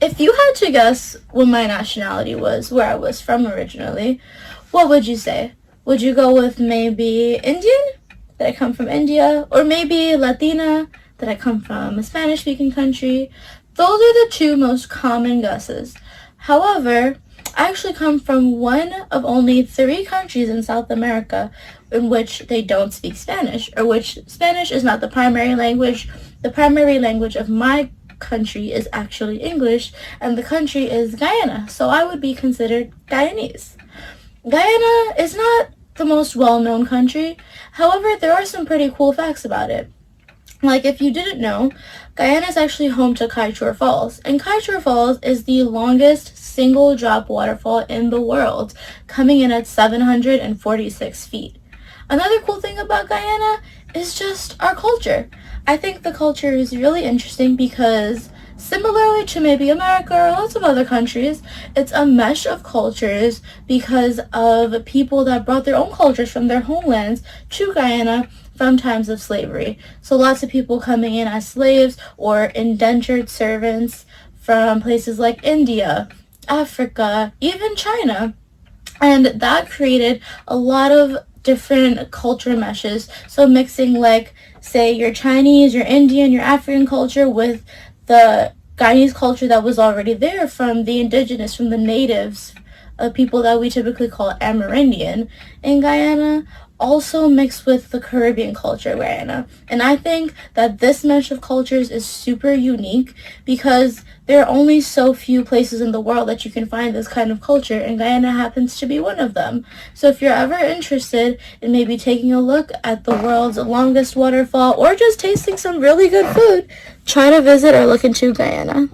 If you had to guess what my nationality was, where I was from originally, what would you say? Would you go with maybe Indian, that I come from India, or maybe Latina, that I come from a Spanish-speaking country? Those are the two most common guesses. However, I actually come from one of only three countries in South America in which they don't speak Spanish, or which Spanish is not the primary language. The primary language of my country is actually English, and the country is Guyana, so I would be considered Guyanese. Guyana is not the most well-known country, however, there are some pretty cool facts about it. Like, if you didn't know, Guyana is actually home to Kaieteur Falls, and Kaieteur Falls is the longest single drop waterfall in the world, coming in at 746 feet. Another cool thing about Guyana is just our culture. I think the culture is really interesting because, similarly to maybe America or lots of other countries, it's a mesh of cultures because of people that brought their own cultures from their homelands to Guyana from times of slavery. So lots of people coming in as slaves or indentured servants from places like India, Africa, even China. And that created a lot of different culture meshes. So mixing, like, say, your Chinese, your Indian, your African culture with the Guyanese culture that was already there from the indigenous, from the natives, people that we typically call Amerindian in Guyana, also mixed with the Caribbean culture in Guyana. And I think that this mesh of cultures is super unique because there are only so few places in the world that you can find this kind of culture, and Guyana happens to be one of them. So if you're ever interested in maybe taking a look at the world's longest waterfall or just tasting some really good food, try to visit or look into Guyana.